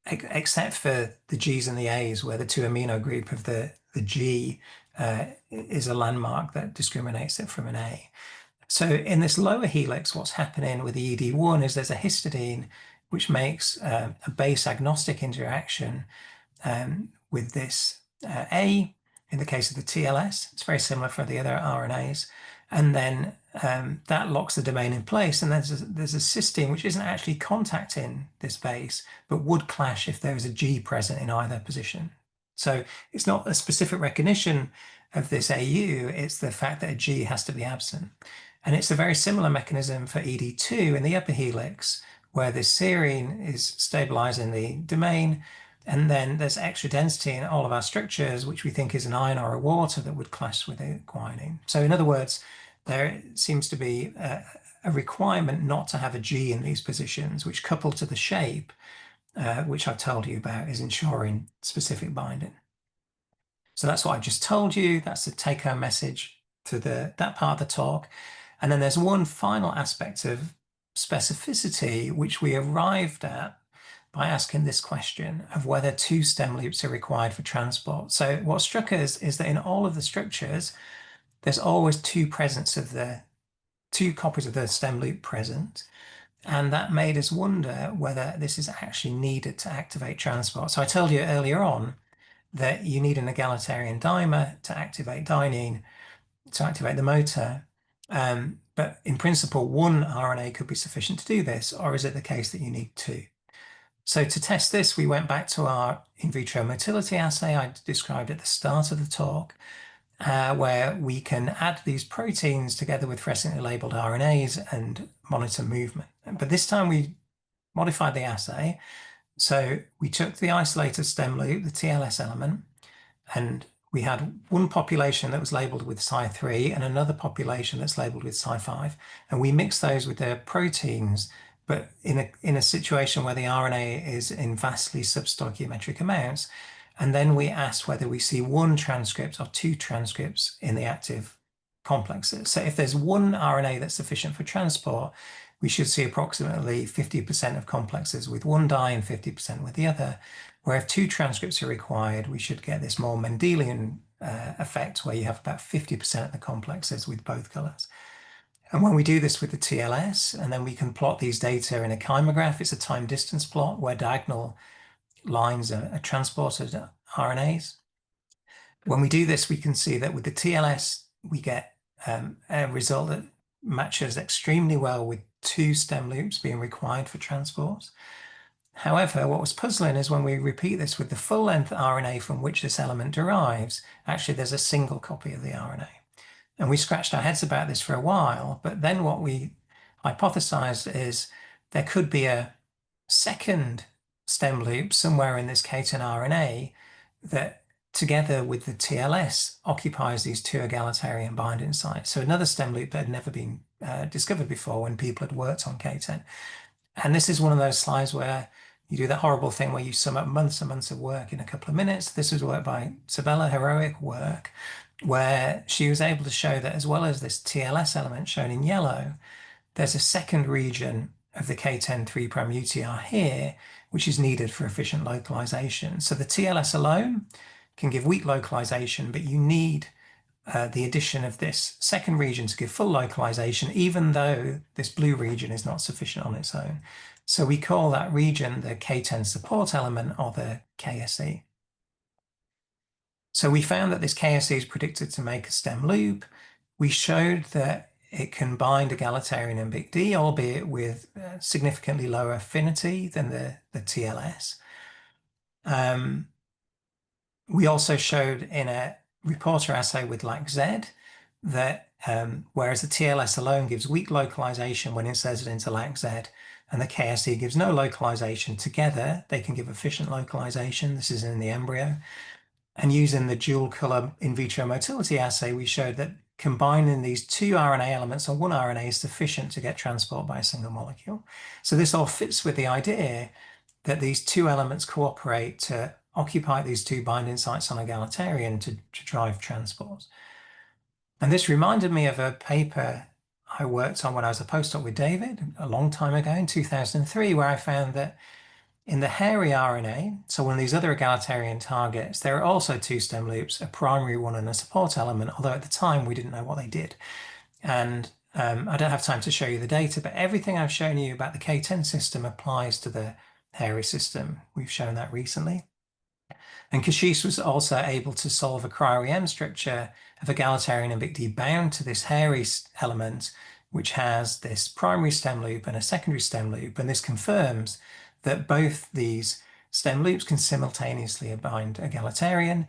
except for the Gs and the As, where the 2 amino group of the G is a landmark that discriminates it from an A. So in this lower helix, what's happening with the ED1 is there's a histidine which makes a base agnostic interaction with this A. In the case of the TLS, it's very similar for the other RNAs. And then that locks the domain in place. And there's a cysteine which isn't actually contacting this base, but would clash if there is a G present in either position. So it's not a specific recognition of this AU, it's the fact that a G has to be absent. And it's a very similar mechanism for ED2 in the upper helix, where this serine is stabilizing the domain. And then there's extra density in all of our structures, which we think is an iron or a water that would clash with a guanine. So in other words, there seems to be a requirement not to have a G in these positions, which coupled to the shape, which I've told you about, is ensuring specific binding. So that's what I just told you. That's the take-home message to that part of the talk. And then there's one final aspect of specificity, which we arrived at by asking this question of whether 2 stem loops are required for transport. So what struck us is that in all of the structures, there's always 2 copies of the stem loop present. And that made us wonder whether this is actually needed to activate transport. So I told you earlier on that you need an egalitarian dimer to activate dynein, to activate the motor. But in principle, 1 RNA could be sufficient to do this, or is it the case that you need 2? So to test this, we went back to our in vitro motility assay I described at the start of the talk, where we can add these proteins together with fluorescently labeled RNAs and monitor movement. But this time we modified the assay. So we took the isolated stem loop, the TLS element, and we had one population that was labeled with Cy3 and another population that's labeled with Cy5. And we mixed those with their proteins, but in a situation where the RNA is in vastly substoichiometric amounts. And then we asked whether we see 1 transcript or 2 transcripts in the active complexes. So if there's 1 RNA that's sufficient for transport, we should see approximately 50% of complexes with 1 dye and 50% with the other. Where if 2 transcripts are required, we should get this more Mendelian effect where you have about 50% of the complexes with both colors. And when we do this with the TLS, and then we can plot these data in a chymograph, it's a time distance plot where diagonal lines are transported RNAs. When we do this, we can see that with the TLS, we get a result that matches extremely well with 2 stem loops being required for transport. However, what was puzzling is when we repeat this with the full-length RNA from which this element derives, actually there's a single copy of the RNA. And we scratched our heads about this for a while, but then what we hypothesized is there could be a second stem loop somewhere in this caten RNA that together with the TLS occupies these 2 egalitarian binding sites. So another stem loop that had never been discovered before when people had worked on caten. And this is one of those slides where you do that horrible thing where you sum up months and months of work in a couple of minutes. This was work by Sabella, heroic work, where she was able to show that as well as this TLS element shown in yellow, there's a second region of the K10 3' UTR here, which is needed for efficient localization. So the TLS alone can give weak localization, but you need the addition of this second region to give full localization, even though this blue region is not sufficient on its own. So we call that region the K10 support element, or the KSE. So we found that this KSE is predicted to make a stem loop. We showed that it can bind egalitarian and big D, albeit with significantly lower affinity than the TLS. We also showed in a reporter assay with LAC-Z that whereas the TLS alone gives weak localization when inserted into LAC-Z, and the KSE gives no localization, together they can give efficient localization. This is in the embryo. And using the dual color in vitro motility assay, we showed that combining these 2 RNA elements on 1 RNA is sufficient to get transport by a single molecule. So this all fits with the idea that these 2 elements cooperate to occupy these 2 binding sites on egalitarian to drive transport. And this reminded me of a paper I worked on when I was a postdoc with David a long time ago in 2003, where I found that in the hairy RNA, so one of these other egalitarian targets, there are also 2 stem loops, a primary one and a support element, although at the time we didn't know what they did. And I don't have time to show you the data, but everything I've shown you about the K10 system applies to the hairy system. We've shown that recently. And Kashish was also able to solve a cryo-EM structure of egalitarian and big D bound to this hairy element, which has this primary stem loop and a secondary stem loop. And this confirms that both these stem loops can simultaneously bind egalitarian.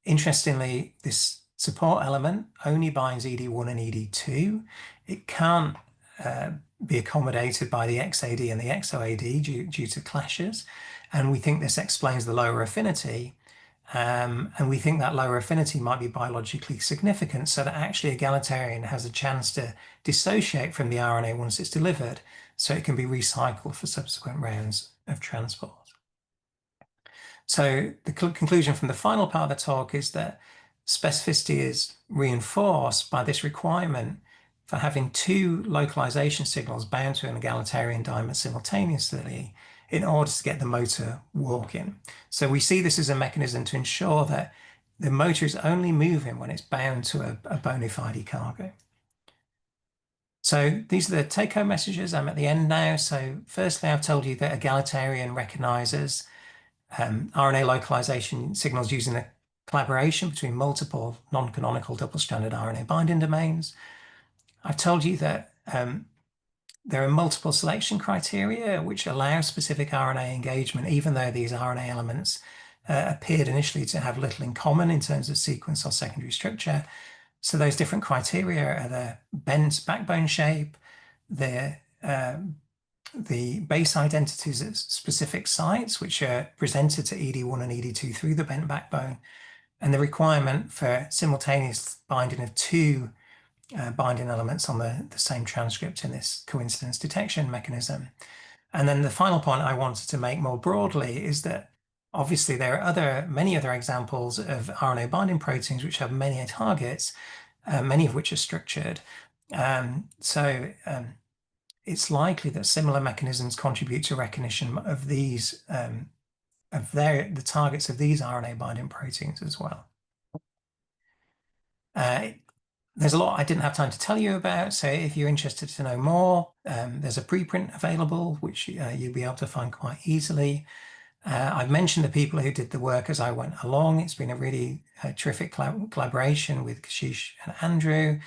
Interestingly, this support element only binds ED1 and ED2. It can't be accommodated by the XAD and the XOAD due to clashes. And we think this explains the lower affinity. And we think that lower affinity might be biologically significant, so that actually egalitarian has a chance to dissociate from the RNA once it's delivered, so it can be recycled for subsequent rounds of transport. So the conclusion from the final part of the talk is that specificity is reinforced by this requirement for having 2 localization signals bound to an egalitarian dimer simultaneously in order to get the motor working. So we see this as a mechanism to ensure that the motor is only moving when it's bound to a bona fide cargo. So these are the take-home messages. I'm at the end now. So firstly, I've told you that egalitarian recognizes RNA localization signals using a collaboration between multiple non-canonical double-stranded RNA binding domains. I've told you that there are multiple selection criteria which allow specific RNA engagement, even though these RNA elements appeared initially to have little in common in terms of sequence or secondary structure. So those different criteria are the bent backbone shape, the base identities at specific sites, which are presented to ED1 and ED2 through the bent backbone, and the requirement for simultaneous binding of two binding elements on the same transcript in this coincidence detection mechanism. And then the final point I wanted to make more broadly is that obviously there are many other examples of RNA binding proteins which have many targets, many of which are structured. It's likely that similar mechanisms contribute to recognition of these, the targets of these RNA binding proteins as well. There's a lot I didn't have time to tell you about, so if you're interested to know more, there's a preprint available, which you'll be able to find quite easily. I've mentioned the people who did the work as I went along. It's been a really terrific collaboration with Kashish and Andrew,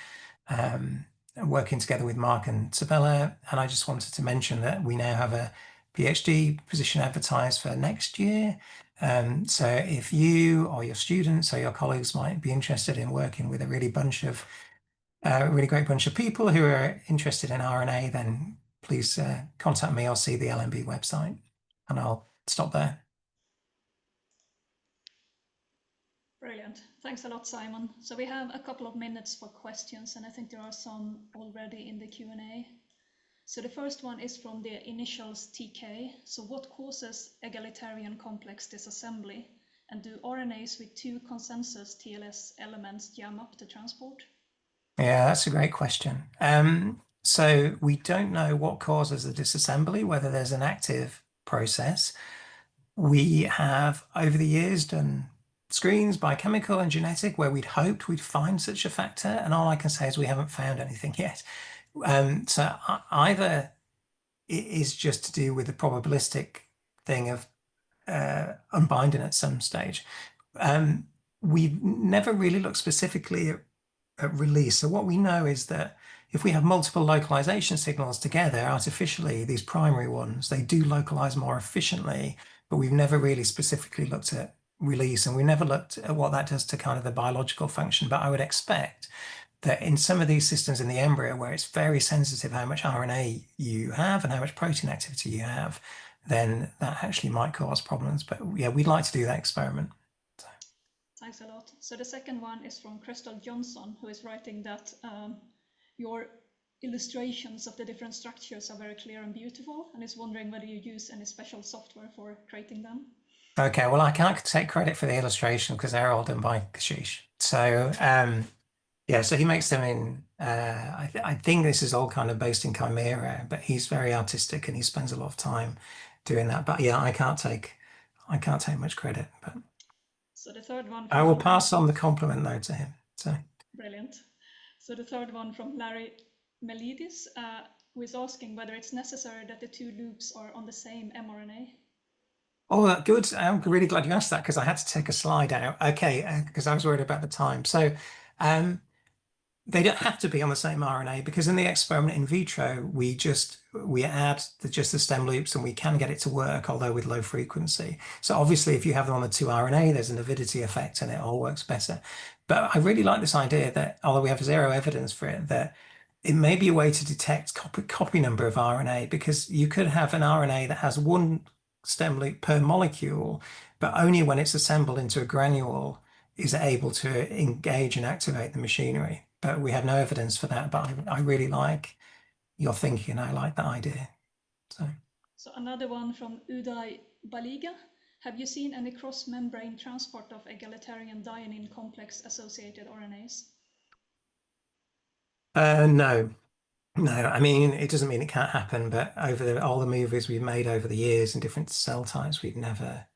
working together with Mark and Sabella. And I just wanted to mention that we now have a PhD position advertised for next year. So if you or your students or your colleagues might be interested in working with a really great bunch of people who are interested in RNA, then please contact me or see the LMB website, and I'll stop there. Brilliant. Thanks a lot, Simon. So we have a couple of minutes for questions, and I think there are some already in the Q&A. So the first one is from the initials TK. So what causes egalitarian complex disassembly? And do RNAs with two consensus TLS elements jam up the transport? Yeah, that's a great question. So we don't know what causes the disassembly, whether there's an active process. We have, over the years, done screens, biochemical and genetic, where we'd hoped we'd find such a factor, and all I can say is we haven't found anything yet. So either it is just to do with the probabilistic thing of unbinding at some stage. We've never really looked specifically at release. So what we know is that if we have multiple localization signals together artificially, these primary ones, they do localize more efficiently, but we've never really specifically looked at release, and we never looked at what that does to kind of the biological function. But I would expect that in some of these systems in the embryo, where it's very sensitive how much RNA you have and how much protein activity you have, then that actually might cause problems. But yeah, we'd like to do that experiment. So. Thanks a lot. So the second one is from Crystal Johnson, who is writing that your illustrations of the different structures are very clear and beautiful, and is wondering whether you use any special software for creating them. Okay, well, I can't take credit for the illustration because they're all done by Kashish. So yeah, so he makes them in, I think this is all kind of based in Chimera, but he's very artistic and he spends a lot of time doing that. But yeah, I can't take much credit. But so the third one, I will pass on the compliment though to him. So brilliant. So the third one from Larry Melidis, who is asking whether it's necessary that the two loops are on the same mRNA. Oh, good. I'm really glad you asked that because I had to take a slide out. Okay, because I was worried about the time. So they don't have to be on the same RNA, because in the experiment in vitro, we add just the stem loops and we can get it to work, although with low frequency. So obviously, if you have them on the two RNA, there's an avidity effect and it all works better. But I really like this idea that, although we have zero evidence for it, that it may be a way to detect copy number of RNA, because you could have an RNA that has one stem loop per molecule, but only when it's assembled into a granule is it able to engage and activate the machinery. But we have no evidence for that. But I really like your thinking. I like that idea. So another one from Uday Baliga. Have you seen any cross-membrane transport of egalitarian dynein complex associated RNAs? No. No, I mean, it doesn't mean it can't happen, but over all the movies we've made over the years in different cell types, we've never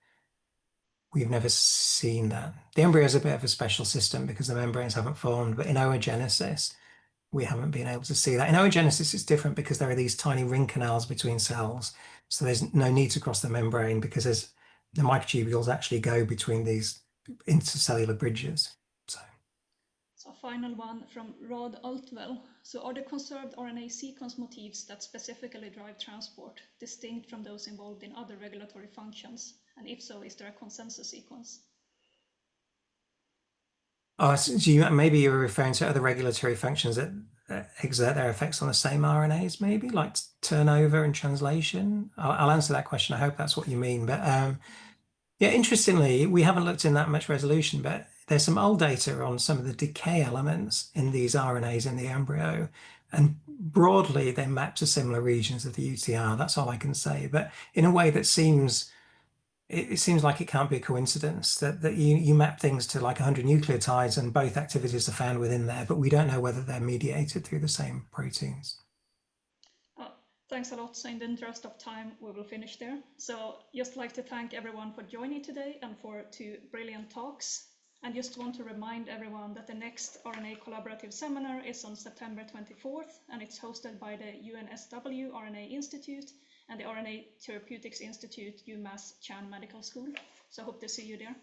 seen that. The embryo is a bit of a special system because the membranes haven't formed, but in oogenesis, we haven't been able to see that. In oogenesis, it's different because there are these tiny ring canals between cells. So there's no need to cross the membrane because the microtubules actually go between these intercellular bridges. So a final one from Rod Altwell. So are the conserved RNA sequence motifs that specifically drive transport distinct from those involved in other regulatory functions? And if so, is there a consensus sequence? Oh, so maybe you're referring to other regulatory functions that exert their effects on the same RNAs, maybe like turnover and translation. I'll answer that question. I hope that's what you mean. But yeah, interestingly, we haven't looked in that much resolution, but there's some old data on some of the decay elements in these RNAs in the embryo. And broadly, they map to similar regions of the UTR. That's all I can say. But in a way that it seems like it can't be a coincidence that you map things to like 100 nucleotides and both activities are found within there, but we don't know whether they're mediated through the same proteins. Thanks a lot. So in the interest of time, we will finish there. So just like to thank everyone for joining today and for 2 brilliant talks. And just want to remind everyone that the next RNA collaborative seminar is on September 24th, and it's hosted by the UNSW RNA Institute and the RNA Therapeutics Institute, UMass Chan Medical School. So I hope to see you there.